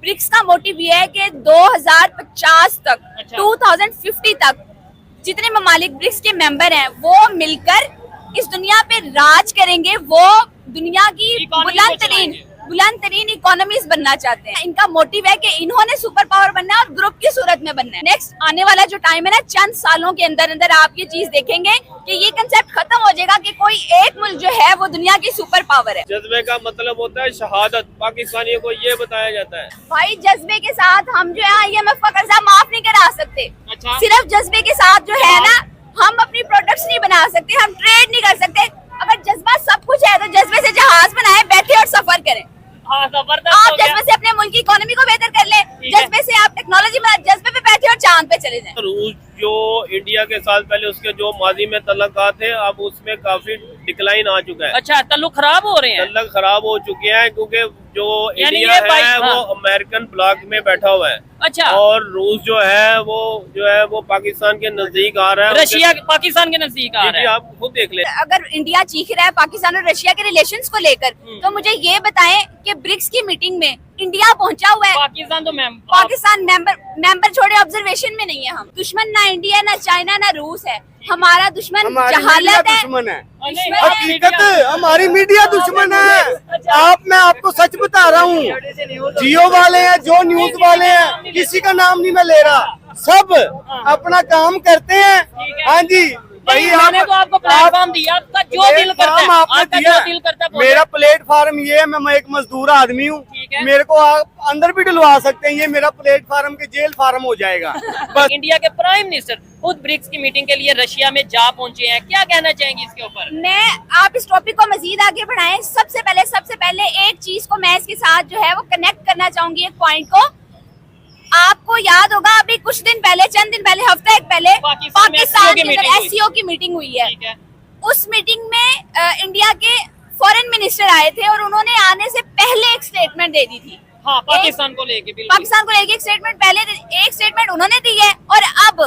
BRICS का motive ये है कि 2050 तक, 2050 तक जितने ममालिक ब्रिक्स के मेंबर हैं वो मिलकर इस दुनिया पे राज करेंगे। वो दुनिया की बुलंद तरीन इकोनॉमीज बनना चाहते हैं। इनका मोटिव है कि इन्होंने सुपर पावर बनना है और ग्रुप की सूरत में बनना है। नेक्स्ट आने वाला जो टाइम है ना, चंद सालों के अंदर अंदर आप ये चीज देखेंगे कि ये कंसेप्ट खत्म हो जाएगा कि कोई एक मुल्क जो है वो दुनिया की सुपर पावर है। जज्बे का मतलब होता है शहादत। पाकिस्तानियों को ये बताया जाता है। भाई जज्बे के साथ हम जो है IMF का कर्जा माफ नहीं करा सकते। अच्छा। सिर्फ जज्बे के साथ जो है ना, हम अपनी प्रोडक्ट्स नहीं बना सकते, हम ट्रेड नहीं कर सकते। अगर जज्बा सब कुछ है तो जज्बे से जहाज बनाए, बैठे और सफर करें। हाँ, आप जज्बे से अपने मुल्क की इकोनॉमी को बेहतर कर ले, जज्बे से आप टेक्नोलॉजी में जज्बे पे बैठे और चांद पे चले जाएं। रूस जो इंडिया के साल पहले उसके जो माजी में तल्लुकात थे, अब उसमें काफी डिक्लाइन आ चुका है। अच्छा, तल्लुक खराब हो रहे हैं। तल्लुक खराब हो चुके हैं क्योंकि जो यानी इंडिया है हाँ। वो अमेरिकन ब्लॉक में बैठा हुआ है। अच्छा। और रूस जो है वो पाकिस्तान के नजदीक आ रहा है। रशिया पाकिस्तान के नजदीक आ रहा है। आप खुद देख ले। अगर इंडिया चीख रहा है पाकिस्तान और रशिया के रिलेशंस को लेकर, तो मुझे ये बताएं कि ब्रिक्स की मीटिंग में इंडिया पहुंचा हुआ है। पाकिस्तान तो पाकिस्तान मेंबर छोड़े ऑब्जर्वेशन में नहीं है। हम दुश्मन ना इंडिया, ना चाइना, ना रूस है। हमारा दुश्मन जहालत है। हकीकत हमारी मीडिया दुश्मन है। मैं आपको सच बता रहा हूँ। जियो वाले हैं, जो न्यूज वाले हैं, किसी का नाम नहीं मैं ले रहा, सब अपना काम करते हैं। हाँ जी भाई, मैंने तो आपको प्लेटफॉर्म दिया, आपका जो दिल करता है, आपका जो दिल करता है। मेरा प्लेटफॉर्म ये है, मैं एक मजदूर आदमी हूँ, मेरे को आप अंदर भी डलवा सकते हैं। ये मेरा प्लेटफॉर्म के जेल फार्म हो जाएगा। बस इंडिया के प्राइम मिनिस्टर खुद ब्रिक्स की मीटिंग के लिए रशिया में जा पहुंचे हैं, क्या कहना चाहेंगे इसके ऊपर? मैं आप इस टॉपिक को मजीद आगे बढ़ाएं। सबसे पहले एक चीज को मैं इसके साथ जो है वो कनेक्ट करना चाहूंगी, एक पॉइंट को। आपको याद होगा अभी कुछ दिन पहले, चंद दिन पहले, हफ्ता एक पहले पाकिस्तान के अंदर SCO की मीटिंग हुई है। उस मीटिंग में इंडिया के फॉरेन मिनिस्टर आए थे और उन्होंने आने से पहले एक स्टेटमेंट दे दी थी। हाँ, पाकिस्तान को लेके एक स्टेटमेंट पहले, एक स्टेटमेंट उन्होंने दी है। और अब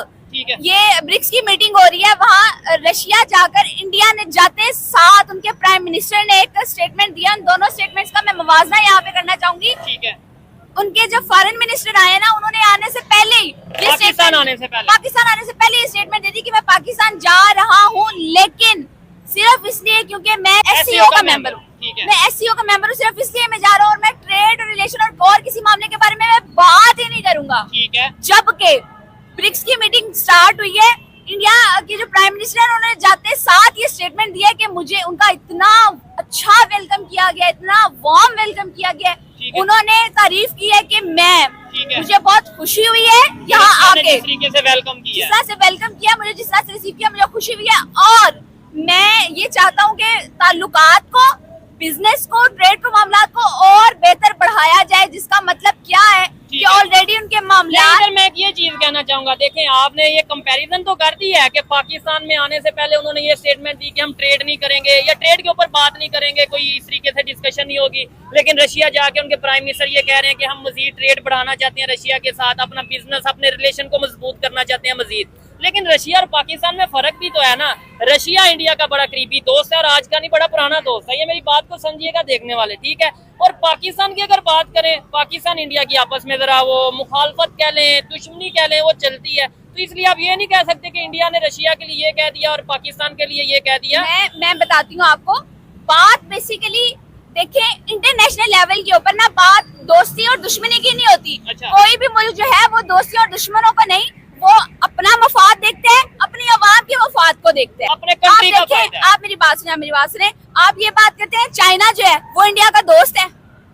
ये ब्रिक्स की मीटिंग हो रही है, वहाँ रशिया जाकर इंडिया ने जाते साथ उनके प्राइम मिनिस्टर ने एक स्टेटमेंट दिया। उन दोनों स्टेटमेंट्स का मैं मुवाजना यहाँ पे करना चाहूंगी। ठीक है। उनके जो फॉरेन मिनिस्टर आए ना, उन्होंने आने से पहले ही पाकिस्तान आने से पहले ये स्टेटमेंट दे दी कि मैं पाकिस्तान जा रहा हूँ, लेकिन सिर्फ इसलिए क्योंकि मैं SCO का मेंबर हूँ। मैं SCO का मेंबर हूँ, सिर्फ इसलिए मैं जा रहा हूँ। और मैं ट्रेड और रिलेशन और किसी मामले के बारे में मैं बात ही नहीं करूंगा। ठीक है। जबकि ब्रिक्स की मीटिंग स्टार्ट हुई है, इंडिया के जो प्राइम मिनिस्टर है उन्होंने जाते साथ ये स्टेटमेंट दिया कि मुझे उनका इतना अच्छा वेलकम किया गया, इतना वार्म वेलकम किया गया। उन्होंने तारीफ की है कि मुझे बहुत खुशी हुई है यहाँ आके, जिस तरीके से वेलकम किया, मुझे जिस तरह से रिसीव किया, मुझे खुशी हुई है। और मैं ये चाहता हूँ कि ताल्लुकात को, बिजनेस को, ट्रेड को, मामलात को और बेहतर बढ़ाया जाए। जिसका मतलब क्या है कि ऑलरेडी उनके मामला। मैं ये चीज कहना चाहूंगा, देखें आपने ये कंपैरिजन तो कर दी है कि पाकिस्तान में आने से पहले उन्होंने ये स्टेटमेंट दी कि हम ट्रेड नहीं करेंगे या ट्रेड के ऊपर बात नहीं करेंगे, कोई इस तरीके से डिस्कशन नहीं होगी। लेकिन रशिया जाके उनके प्राइम मिनिस्टर ये कह रहे हैं कि हम मजीद ट्रेड बढ़ाना चाहते हैं रशिया के साथ, अपना बिजनेस, अपने रिलेशन को मजबूत करना चाहते हैं मजीद। लेकिन रशिया और पाकिस्तान में फर्क भी तो है ना। रशिया इंडिया का बड़ा करीबी दोस्त है और आज का नहीं, बड़ा पुराना दोस्त है। ये मेरी बात को समझिएगा देखने वाले, ठीक है। और पाकिस्तान की अगर बात करें, पाकिस्तान इंडिया की आपस में जरा वो मुखालफत कह लें, दुश्मनी कह लें, वो चलती है। तो इसलिए आप ये नहीं कह सकते कि इंडिया ने रशिया के लिए ये कह दिया और पाकिस्तान के लिए ये कह दिया। मैं बताती हूँ आपको बात। बेसिकली देखें, इंटरनेशनल लेवल के ऊपर ना बात दोस्ती और दुश्मनी की नहीं होती। अच्छा। कोई भी मुल्क जो है वो दोस्ती और दुश्मनों को नहीं, वो अपना मफाद देखते हैं, अपनी आवाम के मफाद को देखते हैं। अपने कंट्री का फायदा है। आप मेरी बात सुने। आप ये बात करते हैं चाइना जो है वो इंडिया का दोस्त है।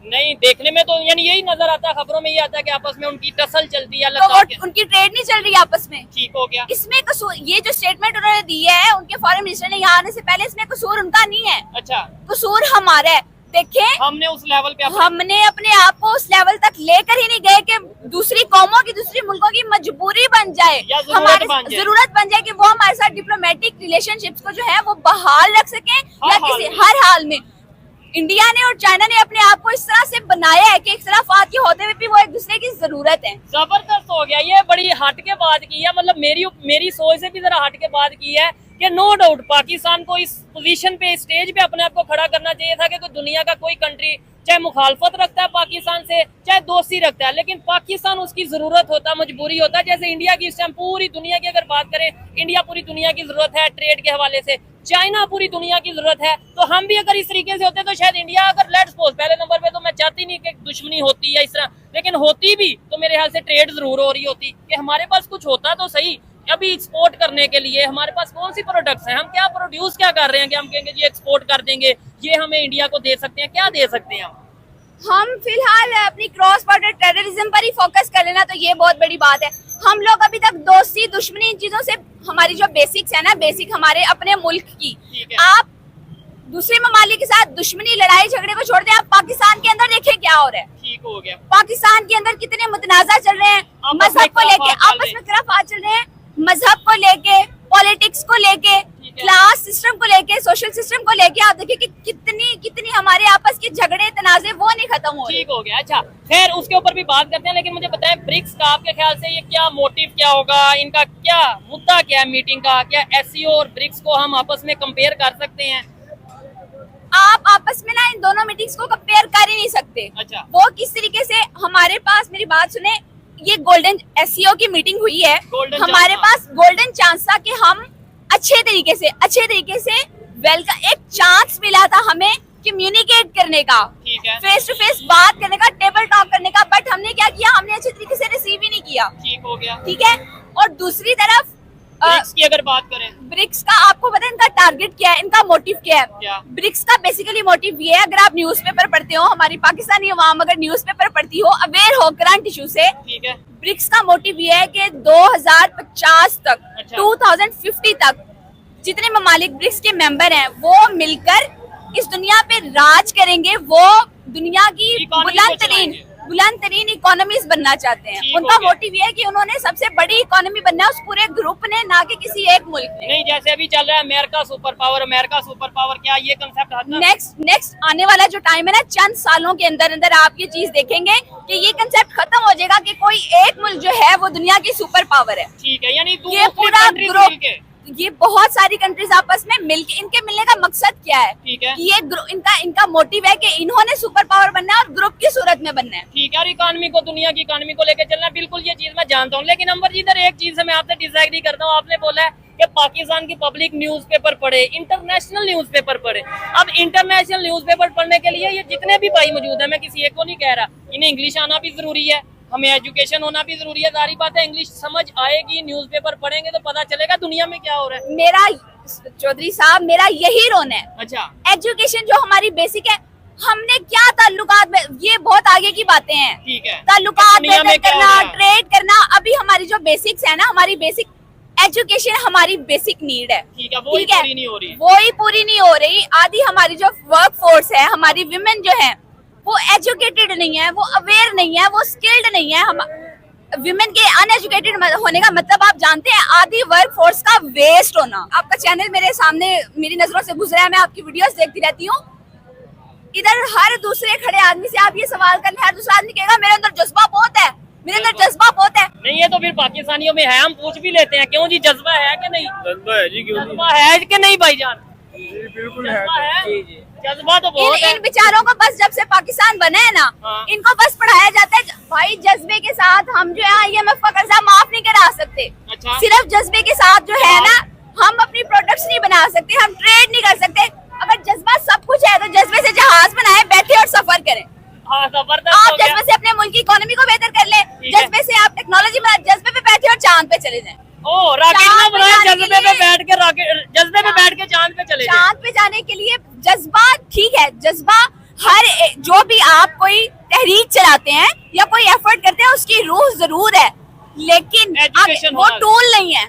नहीं, देखने में तो यानी यही नजर आता है, खबरों में ये आता है कि आपस में उनकी टसल चलती है। तो उनकी ट्रेड नहीं चल रही आपस में। ठीक हो गया। इसमें कसूर, ये जो स्टेटमेंट उन्होंने दी है उनके फॉरेन मिनिस्टर ने यहाँ आने से पहले, इसमें कसूर उनका नहीं है। अच्छा। कसूर हमारा है। देखें, हमने उस लेवल पे हमने अपने आप को उस लेवल तक लेकर ही नहीं गए कि दूसरी कौमों की, दूसरी मुल्कों की मजबूरी बन जाए, हमारी जरूरत बन जाए कि वो हमारे साथ डिप्लोमेटिक रिलेशनशिप्स को जो है वो बहाल रख सके या किसी हर हाल में। इंडिया ने और चाइना ने अपने आप को इस तरह से बनाया है कि इख्तिलाफात के होते हुए भी वो एक दूसरे की जरूरत है। जबरदस्त हो गया, ये बड़ी हट के बात की है। मतलब मेरी सोच से भी जरा हट के बात की है कि नो डाउट पाकिस्तान को इस पोजीशन पे, स्टेज पे अपने आप को खड़ा करना चाहिए था कि कोई दुनिया का कोई कंट्री चाहे मुखालफत रखता है पाकिस्तान से, चाहे दोस्ती रखता है, लेकिन पाकिस्तान उसकी जरूरत होता, मजबूरी होता। जैसे इंडिया की इस टाइम पूरी दुनिया की अगर बात करें, इंडिया पूरी दुनिया की जरूरत है ट्रेड के हवाले से, चाइना पूरी दुनिया की जरूरत है। तो हम भी अगर इस तरीके से होते तो शायद इंडिया अगर लेट्स सपोज पहले नंबर पे, तो मैं चाहती नहीं कि दुश्मनी होती है इस तरह, लेकिन होती भी तो मेरे ख्याल से ट्रेड जरूर हो रही होती कि हमारे पास कुछ होता तो सही। अभी एक्सपोर्ट करने के लिए हमारे पास कौन सी प्रोडक्ट्स हैं, हम क्या प्रोड्यूस क्या कर रहे हैं कि हम कहेंगे जी एक्सपोर्ट कर देंगे, ये हमें इंडिया को दे सकते हैं, क्या दे सकते हैं हम फिलहाल अपनी क्रॉस बॉर्डर टेररिज्म पर ही फोकस कर लेना, तो ये बहुत बड़ी बात है। हम लोग अभी तक दोस्ती दुश्मनी इन चीजों से, हमारी जो बेसिक्स है ना, बेसिक हमारे अपने मुल्क की, आप दूसरे ममालिक के साथ दुश्मनी लड़ाई झगड़े को छोड़ दें, आप पाकिस्तान के अंदर देखें क्या हो रहा है। ठीक हो गया। पाकिस्तान के अंदर कितने मुतनाजा चल रहे हैं मजहब को लेके, आपस में खिलाफात चल रहे हैं मजहब को लेके, पॉलिटिक्स को लेके, क्लास सिस्टम को लेके, सोशल सिस्टम को लेके। आप देखिए कि कितनी हमारे आपस के झगड़े तनाजे वो नहीं खत्म हो रहे। ठीक हो गया। अच्छा, खैर उसके ऊपर भी बात करते हैं, लेकिन मुझे बताएं ब्रिक्स का आपके ख्याल से ये क्या मोटिव क्या होगा, इनका क्या मुद्दा क्या है मीटिंग का? क्या एससीओ और ब्रिक्स को हम आपस में कंपेयर कर सकते हैं? आप आपस में ना इन दोनों मीटिंग्स को कंपेयर कर ही नहीं सकते। अच्छा। वो किस तरीके से हमारे पास, मेरी बात सुने, ये गोल्डन एससीओ की मीटिंग हुई है, हमारे पास गोल्डन चांस था कि हम अच्छे तरीके से वेलकम, एक चांस मिला था हमें कम्युनिकेट करने का, फेस टू फेस बात करने का, टेबल टॉक करने का, बट हमने क्या किया, हमने अच्छे तरीके से रिसीव ही नहीं किया। ठीक हो गया। ठीक है। और दूसरी तरफ ब्रिक्स की अगर बात करें, ब्रिक्स का आपको पता है इनका टारगेट क्या है, इनका मोटिव क्या है? क्या? ब्रिक्स का बेसिकली मोटिव ये है, अगर आप न्यूज़पेपर पढ़ते हो, हमारी पाकिस्तानी अवाम अगर न्यूज़पेपर पढ़ती हो, अवेयर हो करंट इशू से, ठीक है, ब्रिक्स का मोटिव ये है कि 2050 तक, 2050 तक जितने ममालिक ब्रिक्स के मेंबर हैं वो मिलकर इस दुनिया पे राज करेंगे, वो दुनिया की बुलंद तरीन इकोनॉमीज बनना चाहते हैं। उनका मोटिव ये है कि उन्होंने सबसे बड़ी इकोनॉमी बनना है उस पूरे ग्रुप ने, ना कि किसी एक मुल्क ने। नहीं, जैसे अभी चल रहा है अमेरिका सुपर पावर, क्या ये कंसेप्ट नेक्स्ट आने वाला जो टाइम है ना, चंद सालों के अंदर अंदर आप ये चीज देखेंगे कि ये कंसेप्ट खत्म हो जाएगा कि कोई एक मुल्क जो है वो दुनिया की सुपर पावर है। ठीक है, यानी ये पूरा ग्रुप, ये बहुत सारी कंट्रीज आपस में मिलके, इनके मिलने का मकसद क्या है? ठीक है, ये इनका मोटिव है कि इन्होंने सुपर पावर बनना है और ग्रुप की सूरत में बनना है। ठीक है, और इकोनॉमी को, दुनिया की इकोनॉमी को लेकर चलना, बिल्कुल ये चीज मैं जानता हूँ। लेकिन अंबर जी, इधर एक चीज से मैं आपसे डिसएग्री करता हूँ। आपने बोला है कि पाकिस्तान की पब्लिक न्यूज़पेपर पढ़े, इंटरनेशनल न्यूज़पेपर पढ़े। अब इंटरनेशनल न्यूज़पेपर पढ़ने के लिए ये जितने भी भाई मौजूद है, मैं किसी एक को नहीं कह रहा, इन्हें इंग्लिश आना भी जरूरी है, हमें एजुकेशन होना भी जरूरी है। जारी बात है, इंग्लिश समझ आएगी, न्यूज़पेपर पढ़ेंगे तो पता चलेगा दुनिया में क्या हो रहा है। मेरा चौधरी साहब, मेरा यही रोना है। अच्छा, एजुकेशन जो हमारी बेसिक है, हमने क्या ताल्लुकात में, ये बहुत आगे की बातें हैं। ठीक है, ताल्लुकात बेहतर करना, ट्रेड करना, अभी हमारी जो बेसिक्स है ना, हमारी बेसिक एजुकेशन हमारी बेसिक नीड है। ठीक है, वही पूरी नहीं हो रही, वही पूरी नहीं हो रही। आधी हमारी जो वर्क फोर्स है, हमारी विमेन जो है, वो एजुकेटेड नहीं है, वो अवेयर नहीं है, वो स्किल्ड नहीं है। हम विमेन के अनएजुकेटेड होने का मतलब आप जानते हैं, आधी वर्क फोर्स का वेस्ट होना। आपका चैनल मेरे सामने, मेरी नजरों से गुजरा है, मैं आपकी वीडियोस देखती रहती हूँ। इधर हर दूसरे खड़े आदमी से आप ये सवाल करना, हर दूसरा आदमी कहेगा मेरे अंदर जज्बा बहुत है, मेरे अंदर जज्बा बहुत है। नहीं, ये तो फिर पाकिस्तानियों में है, हम पूछ भी लेते हैं, क्यों जी जज्बा है कि नहीं? जज्बा है जी, क्यों? जज्बा है कि नहीं भाईजान? बिल्कुल है जी, जज्बा तो बहुत है। इन बेचारों को बस जब से पाकिस्तान बना है ना, इनको बस पढ़ाया जाता है भाई जज्बे के साथ हम जो है IMF का कर्जा माफ नहीं करा सकते। अच्छा। सिर्फ जज्बे के साथ जो है ना, हम अपनी प्रोडक्ट्स नहीं बना सकते, हम ट्रेड नहीं कर सकते। अगर जज्बा सब कुछ है तो जज्बे से जहाज बनाए, बैठे और सफर करें। हाँ, जबरदस्त। आप जज्बे से अपने मुल्क की इकोनॉमी को बेहतर कर ले, जज्बे से आप टेक्नोलॉजी में, जज्बे पे बैठे और चांद पे चले जाएं। ओ, रॉकेट ना बनाए, जज्बे पे बैठ के रॉकेट, जज्बे पे बैठ के चांद पे चले जाएं। चांद पे जाने के लिए जज्बा, ठीक है, जज्बा हर जो भी आप कोई तहरीक चलाते हैं या कोई एफर्ट करते हैं, उसकी रूह जरूर है, लेकिन वो टूल नहीं है।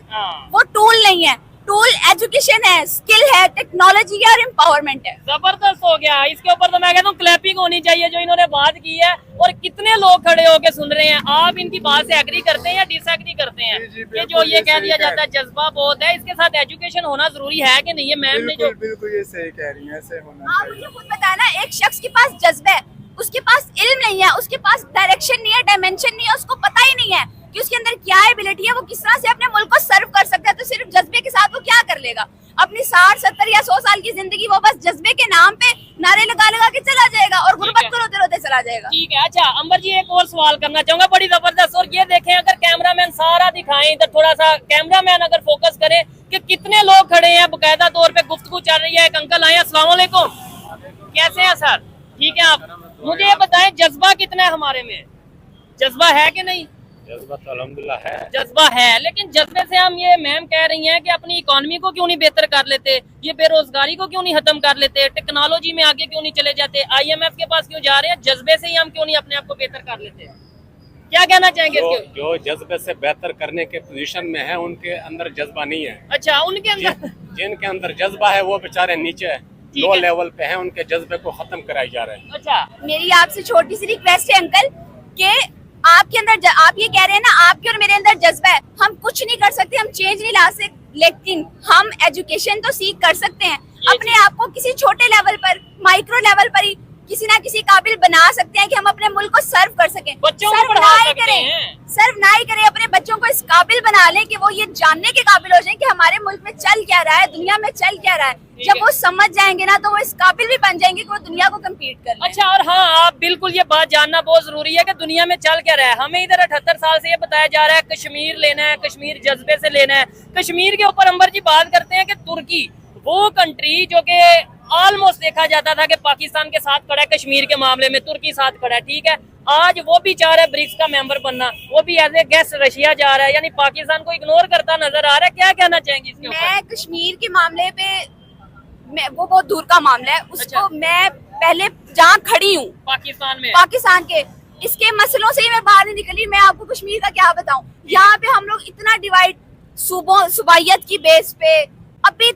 वो टूल नहीं है, टूल एजुकेशन है, स्किल है, टेक्नोलॉजी है और एम्पावरमेंट है। जबरदस्त हो गया। इसके ऊपर तो मैं कहता हूँ क्लैपिंग होनी चाहिए जो इन्होंने बात की है, और कितने लोग खड़े होके सुन रहे हैं। आप इनकी बात से एग्री करते हैं या डिसएग्री करते हैं? ये जो ये कह दिया जाता है जज्बा बहुत है, इसके साथ एजुकेशन होना जरूरी है कि नहीं? ये मैम ने जो बिल्कुल ये सही कह रही है, ऐसे होना आप मुझे खुद बताया ना, एक शख्स के पास जज्बा है, उसके पास इल्म नहीं है, उसके पास डायरेक्शन नहीं है, डायमेंशन नहीं है, उसको पता ही नहीं है कि उसके अंदर क्या एबिलिटी है, वो किस तरह से अपने मुल्क को सर्व कर सकता है। तो सिर्फ जज्बे के साथ वो क्या कर लेगा? अपनी 60, 70 या 100 साल की जिंदगी वो बस जज्बे के नाम पे नारे लगा लगा के चला जाएगा और गुर्बत को रोते रोते चला जाएगा। ठीक है। अच्छा अंबर जी, एक और सवाल करना चाहूंगा, बड़ी जबरदस्त। और ये देखें, अगर कैमरामैन सारा दिखाएं इधर, थोड़ा सा कैमरामैन अगर फोकस करे कि कितने लोग खड़े हैं, बकायदा तौर पे गुफ्तगू चल रही है। एक अंकल आए, अस्सलाम वालेकुम, कैसे हैं सर? ठीक है। आप मुझे ये बताएं, जज्बा कितना है हमारे में? जज्बा है कि नहीं? जज्बा तो अल्हम्दुलिल्लाह है। जज्बा है, लेकिन जज्बे से हम, ये मैम कह रही हैं कि अपनी इकोनॉमी को क्यों नहीं बेहतर कर लेते, ये बेरोजगारी को क्यों नहीं खत्म कर लेते, टेक्नोलॉजी में आगे क्यों नहीं चले जाते, IMF के पास क्यों जा रहे हैं? जज्बे से ही हम क्यों नहीं अपने आप को बेहतर कर लेते? क्या कहना चाहेंगे इसके? जो जज्बे से बेहतर करने के पोजीशन में है, उनके अंदर जज्बा नहीं है। अच्छा, उनके अंदर जिनके अंदर जज्बा है वो बेचारे नीचे है, लो लेवल पे हैं, उनके जज्बे को खत्म कराई जा रहे हैं। अच्छा, मेरी आपसे छोटी सी रिक्वेस्ट है अंकल कि आपके अंदर आप ये कह रहे हैं ना, आपके और मेरे अंदर जज्बा है, हम कुछ नहीं कर सकते, हम चेंज नहीं ला सकते, लेकिन हम एजुकेशन तो सीख कर सकते हैं। अपने आप को किसी छोटे लेवल पर, माइक्रो लेवल पर ही किसी ना किसी काबिल बना सकते हैं कि हम अपने मुल्क को सर्व कर सकें। बच्चों को सर्व पढ़ा ना ही सकते करें, हैं। सर्व ना ही करें, अपने बच्चों को इस काबिल बना लें कि वो ये जानने के काबिल हो जाएं कि हमारे मुल्क में चल क्या रहा है, दुनिया में चल क्या रहा है। जब वो समझ जाएंगे ना, तो वो इस काबिल भी बन जाएंगे कि वो दुनिया को कम्पीट कर लें। अच्छा, और हाँ, आप बिल्कुल ये बात जानना बहुत जरूरी है कि दुनिया में चल क्या रहा है। हमें इधर 78 साल से ये बताया जा रहा है कश्मीर लेना है, कश्मीर जज्बे से लेना है। कश्मीर के ऊपर अंबर जी बात करते हैं कि तुर्की, वो कंट्री जो कि ऑलमोस्ट देखा जाता था कि पाकिस्तान के साथ खड़ा है, कश्मीर के मामले में तुर्की साथ खड़ा है, ठीक है। आज वो भी चाह रहा है ब्रिक्स का मेंबर बनना, वो भी एज ए गेस्ट रशिया जा रहा है, यानी पाकिस्तान को इग्नोर करता नजर आ रहा है। क्या कहना चाहेंगे इसके ऊपर? मैं कश्मीर के मामले पे, वो बहुत दूर का मामला है, उसको अच्छा। मैं पहले जहाँ खड़ी हूँ पाकिस्तान में, पाकिस्तान के, इसके मसलों से ही मैं बाहर नहीं निकली। मैं आपको कश्मीर का क्या बताऊं, यहाँ पे हम लोग इतना डिवाइड सूबों, सूबाइयत की बेस पे, अभी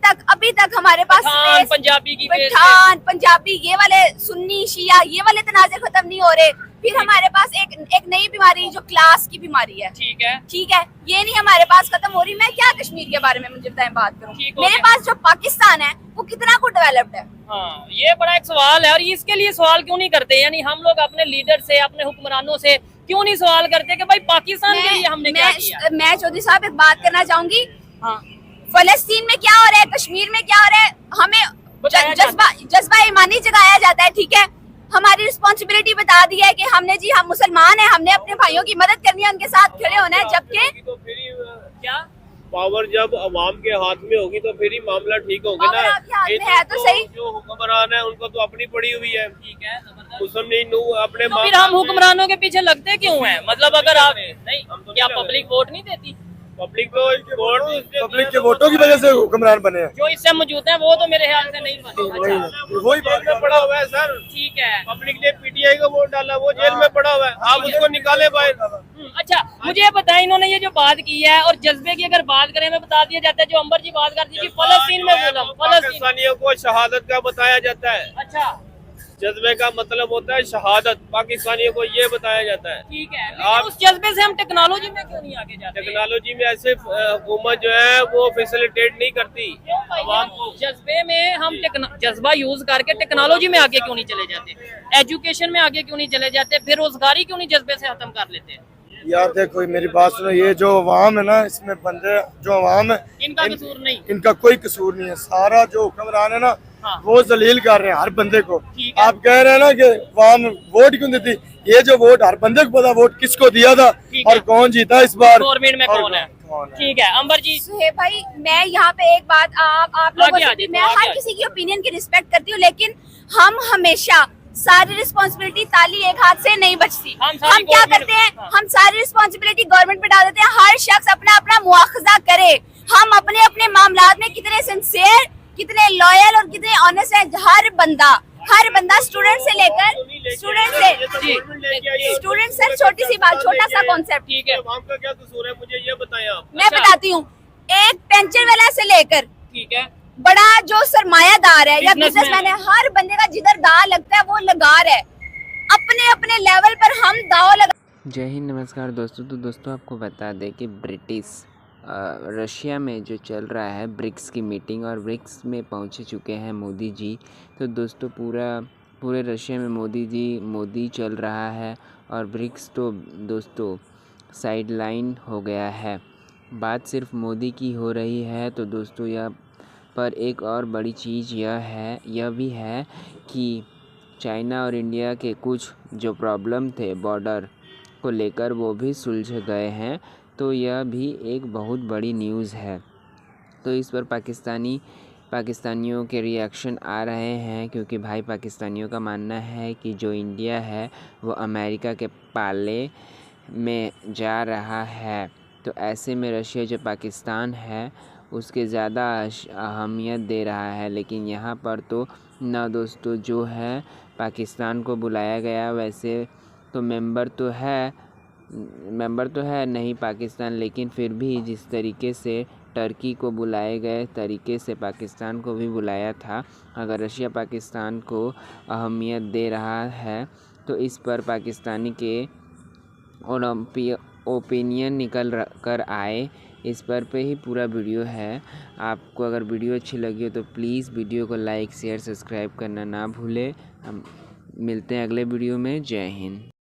तक हमारे पास पठान, पंजाबी की बेस पे। पठान, पंजाबी, ये वाले सुन्नी शिया, ये वाले तनाज़े खत्म नहीं हो रहे। फिर हमारे पास एक नई बीमारी जो क्लास की बीमारी है, ठीक है, ठीक है, ये नहीं हमारे पास खत्म हो रही। मैं क्या कश्मीर के बारे में मुझे बताएं, बात करूं। ठीक हो मेरे गया। पास जो पाकिस्तान है वो कितना को डेवलप्ड है। हाँ, ये बड़ा एक सवाल है, और इसके लिए सवाल क्यों नहीं करते? यानी हम लोग अपने लीडर से, अपने हुक्मरानों से क्यों नहीं सवाल करते कि भाई पाकिस्तान के लिए हमने क्या किया? मैं चौधरी साहब एक बात करना चाहूंगी, हाँ, फलस्तीन में क्या हो रहा है, कश्मीर में क्या हो रहा है, हमें बताया जज्बा ईमानी जगाया जाता है, ठीक है। हमारी रिस्पॉन्सिबिलिटी बता दी है कि हमने जी, हम मुसलमान हैं, हमने अपने भाइयों की मदद करनी है, उनके साथ खड़े होना है। जबकि तो फिर क्या पावर जब अवाम के हाथ में होगी तो फिर ही मामला ठीक होगा ना। पावर आपके हाथ में इधर है तो सही। जो हुक्मरान है उनको तो अपनी पड़ी हुई है, ठीक है, जबरदस्त। मुस्लिम लीग नू अपने तो फिर हम हुक्मरानों के पीछे लगते क्यों हैं? मतलब अगर आप नहीं, हम तो क्या नहीं पब्लिक वोट नहीं देती? पब्लिक को पब्लिक के वोटों की वजह से हुक्मरान बने हैं। जो इससे मौजूद हैं वो तो मेरे ख्याल से नहीं बने। वही जेल में पड़ा हुआ है सर, ठीक है। पब्लिक ने PTI को वोट डाला, वो जेल में पड़ा हुआ है, आप उसको निकाले बाहर। अच्छा, मुझे ये बताएं, इन्होंने ये जो बात की है, और जज्बे की अगर बात करें, हमें बता दिया जाता है, जो अंबर जी बात करती है कि फलस्तीन में जुल्म, फलस्तीन। पाकिस्तानियों को शहादत का बताया जाता है। अच्छा, जज्बे का मतलब होता है शहादत, पाकिस्तानियों को ये बताया जाता है। ठीक है, लेकिन उस जज्बे से हम टेक्नोलॉजी में क्यों नहीं आगे जाते? टेक्नोलॉजी में ऐसे हुकूमत जो है वो फैसिलिटेट नहीं करती आवाम को। जज्बे में हम जज्बा यूज करके टेक्नोलॉजी में आगे क्यों नहीं चले जाते? एजुकेशन में आगे क्यों नहीं चले जाते? बेरोजगारी क्यों नहीं जज्बे से खत्म कर लेते? यार देखो मेरी बात सुनो, ये जो अवाम है ना, इसमें बंदे जो अवाम है, इनका कसूर नहीं। इनका कोई कसूर नहीं है। सारा जो हुक्मरान है ना, हाँ। वो जलील कर रहे हैं हर बंदे को। ठीक है। आप कह रहे हैं ना कि अवाम वोट क्यों देती, ये जो वोट हर बंदे को पता वोट किसको दिया था ठीक है। और कौन जीता इस बार, गवर्नमेंट में और कौन है? कौन है। ठीक है, अंबर जी, सुहेब भाई, मैं यहाँ पे एक बात आप लोगों आगे आ से, जाइए, मैं आगे हर आ किसी की ओपिनियन की रिस्पेक्ट करती हूँ, लेकिन हम हमेशा सारी रिस्पॉन्सिबिलिटी ताली एक हाथ से नहीं बचती। हम सारी हम क्या government- करते हैं, हाँ। हम सारी रिस्पॉन्सिबिलिटी गवर्नमेंट पे डाल देते हैं। हर शख्स अपना अपना मुआखजा करे। हम अपने अपने मामलात में कितने सिंसियर, कितने लॉयल और कितने ऑनेस्ट है। हर बंदा स्टूडेंट से लेकर स्टूडेंट सर, छोटी सी बात, छोटा सा कॉन्सेप्ट, ठीक है, आवाम का क्या कसूर है, मुझे ये बताएं आप। मैं अच्छा। बताती हूँ। एक पेंशन वाला से लेकर ठीक है, बड़ा जो सरमायादार है या Businessman बिजनेसमैन है, हर बंदे का जिधर दाव लगता है वो लगा रहा है। अपने अपने लेवल पर हम दाव लगा। जय हिंद, नमस्कार दोस्तों। तो दोस्तों आपको बता दें कि रशिया में जो चल रहा है ब्रिक्स की मीटिंग, और ब्रिक्स में पहुंच चुके हैं मोदी जी। तो दोस्तों पूरे रशिया में मोदी चल रहा है, और ब्रिक्स तो दोस्तों साइडलाइन हो गया है। बात सिर्फ मोदी की हो रही है तो दोस्तों यहाँ पर एक और बड़ी चीज़ यह भी है कि चाइना और इंडिया के कुछ जो प्रॉब्लम थे बॉर्डर को लेकर वो भी सुलझ गए हैं। तो यह भी एक बहुत बड़ी न्यूज़ है। तो इस पर पाकिस्तानियों के रिएक्शन आ रहे हैं, क्योंकि भाई पाकिस्तानियों का मानना है कि जो इंडिया है वो अमेरिका के पाले में जा रहा है। तो ऐसे में रशिया जो पाकिस्तान है उसके ज़्यादा अहमियत दे रहा है। लेकिन यहाँ पर तो ना दोस्तों जो है पाकिस्तान को बुलाया गया, वैसे तो मेंबर तो है नहीं पाकिस्तान, लेकिन फिर भी जिस तरीके से टर्की को बुलाए गए तरीके से पाकिस्तान को भी बुलाया था। अगर रशिया पाकिस्तान को अहमियत दे रहा है तो इस पर पाकिस्तानी के ओपिनियन निकल कर आए, इस पर पे ही पूरा वीडियो है। आपको अगर वीडियो अच्छी लगी हो तो प्लीज़ वीडियो को लाइक शेयर सब्सक्राइब करना ना भूलें। हम मिलते हैं अगले वीडियो में। जय हिंद।